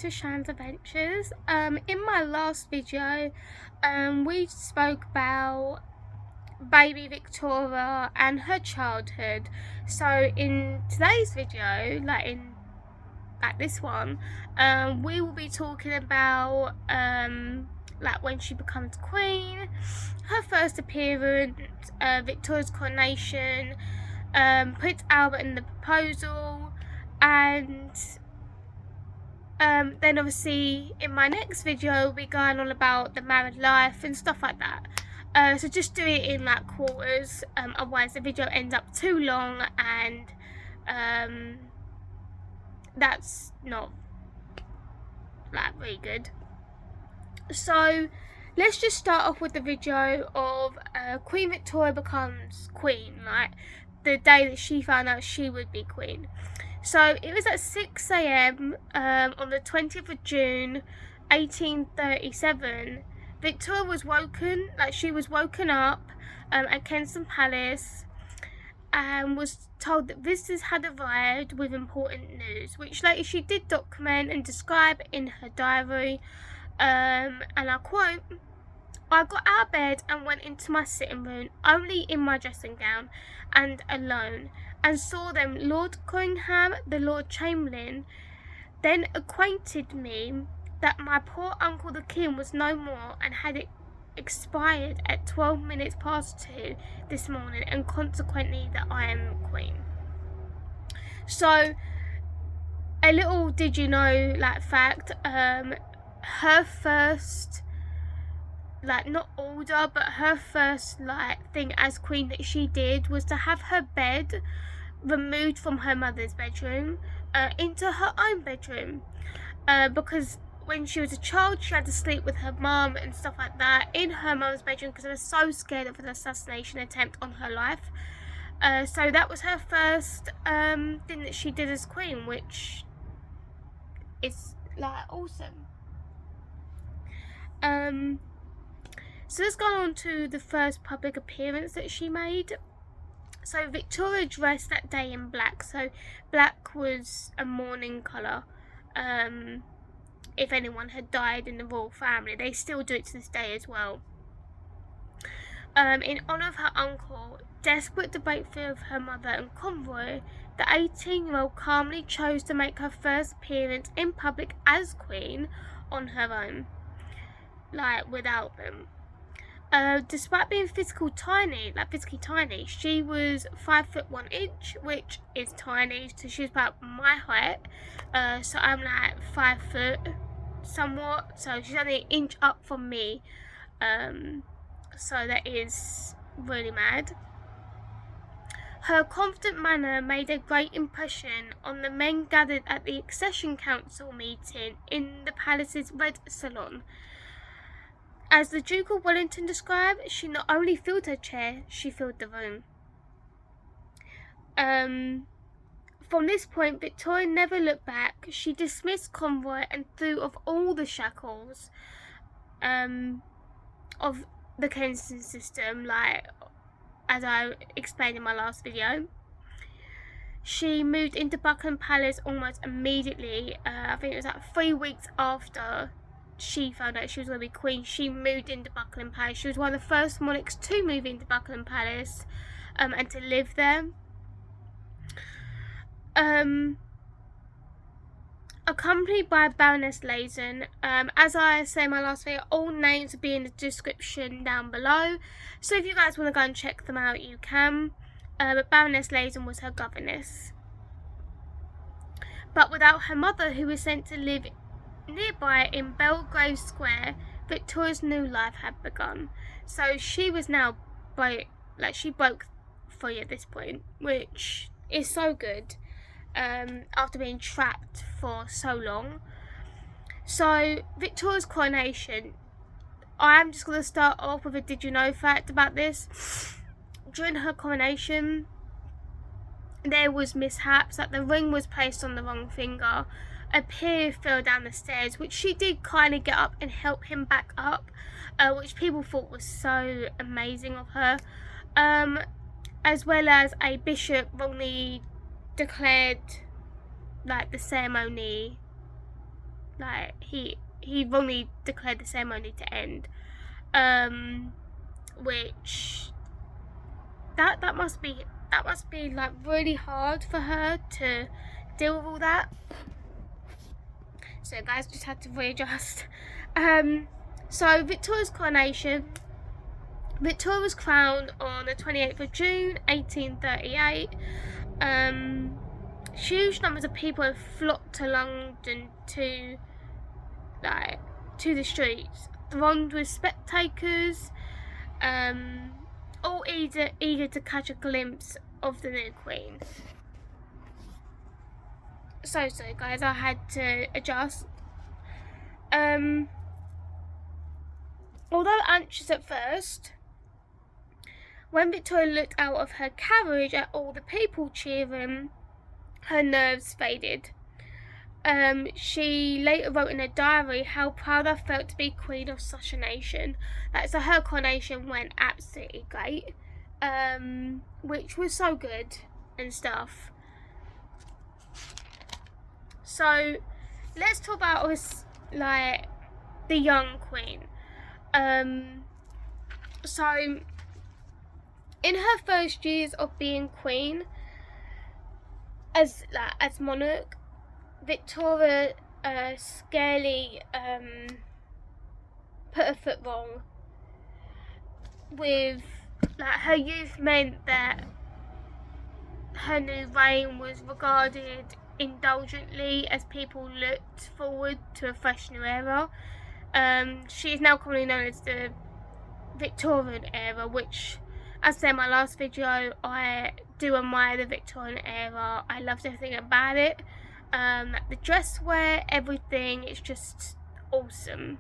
to Shan's Adventures. In my last video, we spoke about baby Victoria and her childhood. So in today's video, like this one, we will be talking about like when she becomes queen, her first appearance, Victoria's coronation, Prince Albert and the proposal, and then obviously in my next video we'll be going on about the married life and stuff like that. So just do it in like quarters, otherwise the video ends up too long, and that's not like really good. So let's just start off with the video of Queen Victoria becomes queen, like the day that she found out she would be queen. So it was at 6 a.m. On the 20th of June 1837. Victoria was woken up at Kensington Palace and was told that visitors had arrived with important news, which later she did document and describe in her diary, and I quote, "I got out of bed and went into my sitting room, only in my dressing gown and alone, and saw them Lord Conyngham, the Lord Chamberlain, then acquainted me that my poor uncle the King was no more, and had expired at 12 minutes past 2 this morning, and consequently that I am queen." So a little did you know fact, her first not order, but her first thing as queen that she did was to have her bed removed from her mother's bedroom into her own bedroom, because when she was a child she had to sleep with her mum and stuff like that in her mum's bedroom because they were so scared of an assassination attempt on her life. So that was her first thing that she did as queen, which is awesome. So let's go on to the first public appearance that she made. So Victoria dressed that day in black. So black was a mourning colour. If anyone had died in the royal family, they still do it to this day as well. In honour of her uncle, desperate to break free of her mother and convoy, the 18-year-old calmly chose to make her first appearance in public as queen on her own, without them. Despite being physically tiny, she was 5 foot 1 inch, which is tiny. So she was about my height. So I'm 5 foot somewhat. So she's only an inch up from me. So that is really mad. Her confident manner made a great impression on the men gathered at the Accession Council meeting in the palace's Red Salon. As the Duke of Wellington described, she not only filled her chair, she filled the room. From this point, Victoria never looked back. She dismissed convoy and threw off all the shackles of the Kensington system, as I explained in my last video. She moved into Buckingham Palace almost immediately. I think it was 3 weeks after she found out she was going to be queen. She moved into Buckingham Palace. She was one of the first monarchs to move into Buckingham Palace and to live there. Accompanied by Baroness Lazen. As I say in my last video, all names will be in the description down below, so if you guys want to go and check them out, you can. But Baroness Lazen was her governess. But without her mother, who was sent to live nearby in Belgrave Square, Victoria's new life had begun. So she was now she broke free at this point, which is so good. After being trapped for so long. So Victoria's coronation, I am just going to start off with a did you know fact about this. During her coronation there was mishaps, the ring was placed on the wrong finger, a peer fell down the stairs, which she did kind of get up and help him back up, which people thought was so amazing of her, as well as a bishop wrongly declared the ceremony like he wrongly declared the ceremony to end, which that must be like really hard for her to deal with all that. So guys, just had to readjust. So Victoria's coronation. Victoria was crowned on the 28th of June 1838. Huge numbers of people have flocked to London to the streets, thronged with spectators, all eager to catch a glimpse of the new Queen. So guys, I had to adjust. Although anxious at first, when Victoria looked out of her carriage at all the people cheering, her nerves faded. She later wrote in her diary how proud I felt to be queen of such a nation. So her coronation went absolutely great, which was so good and stuff. So let's talk about us, like, the young queen. So in her first years of being queen, as monarch, Victoria scarcely put her foot wrong. With her youth meant that her new reign was regarded indulgently as people looked forward to a fresh new era. She is now commonly known as the Victorian era, which, as I said in my last video, I do admire the Victorian era. I loved everything about it. The dress wear, everything, it's just awesome.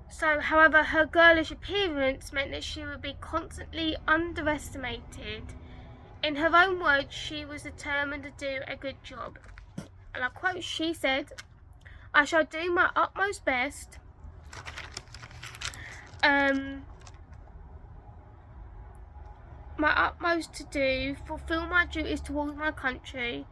So, however, her girlish appearance meant that she would be constantly underestimated. In her own words, she was determined to do a good job. And I quote, she said, "I shall do my utmost best to fulfill my duties towards my country."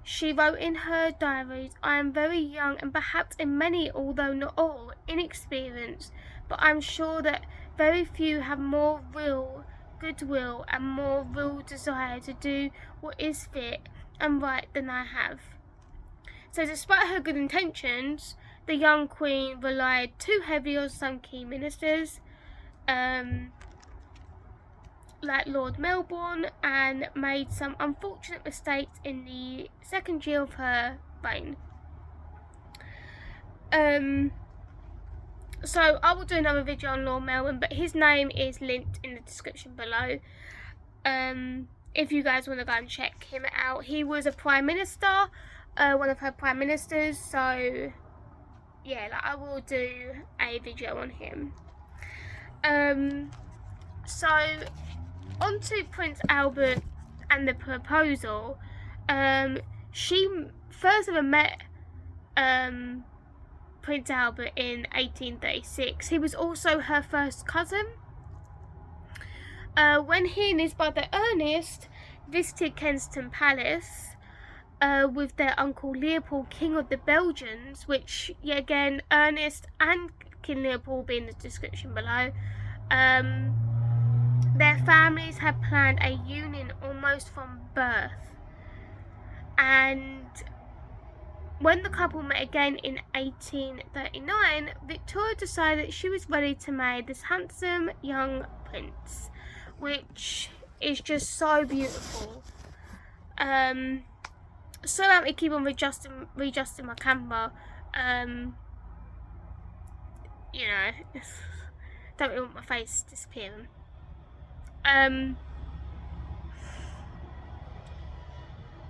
She wrote in her diaries, "I am very young and perhaps in many, although not all, inexperienced, but I am sure that very few have more real goodwill and more real desire to do what is fit and right than I have." So despite her good intentions, the young queen relied too heavily on some key ministers, like Lord Melbourne, and made some unfortunate mistakes in the second year of her reign. So I will do another video on Lord Melbourne, but his name is linked in the description below. If you guys want to go and check him out, he was a prime minister, one of her prime ministers. So yeah, I will do a video on him. So on to Prince Albert and the proposal. She first ever met Prince Albert in 1836. He was also her first cousin. When he and his brother Ernest visited Kensington Palace with their uncle Leopold, King of the Belgians, which, yeah, again, Ernest and King Leopold will be in the description below, their families had planned a union almost from birth. And when the couple met again in 1839, Victoria decided that she was ready to marry this handsome young prince, which is just so beautiful. So let me keep on readjusting my camera. You know, don't really want my face disappearing.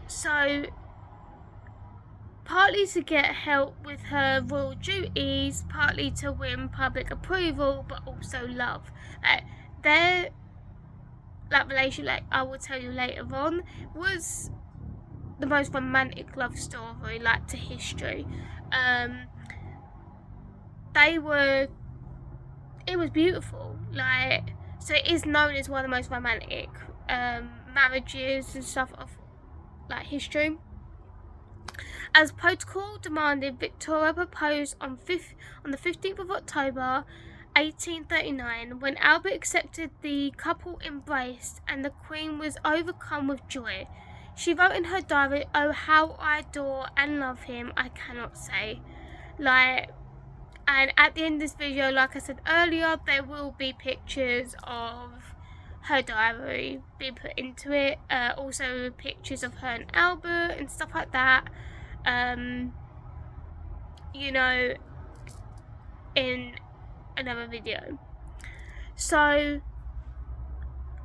So partly to get help with her royal duties, partly to win public approval, but also love. Their relation, I will tell you later on, was the most romantic love story, to history. It was beautiful. So it is known as one of the most romantic marriages and stuff like history. As protocol demanded, Victoria proposed on the 15th of October 1839. When Albert accepted, the couple embraced and the Queen was overcome with joy. She wrote in her diary, "Oh, how I adore and love him, I cannot say." And at the end of this video, like I said earlier, there will be pictures of her diary being put into it. Also pictures of her and Albert and stuff like that. In another video. So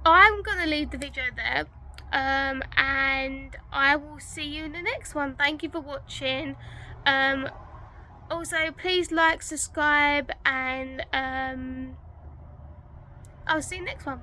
I'm gonna leave the video there, and I will see you in the next one. Thank you for watching. Also, please like, subscribe, and I'll see you next one.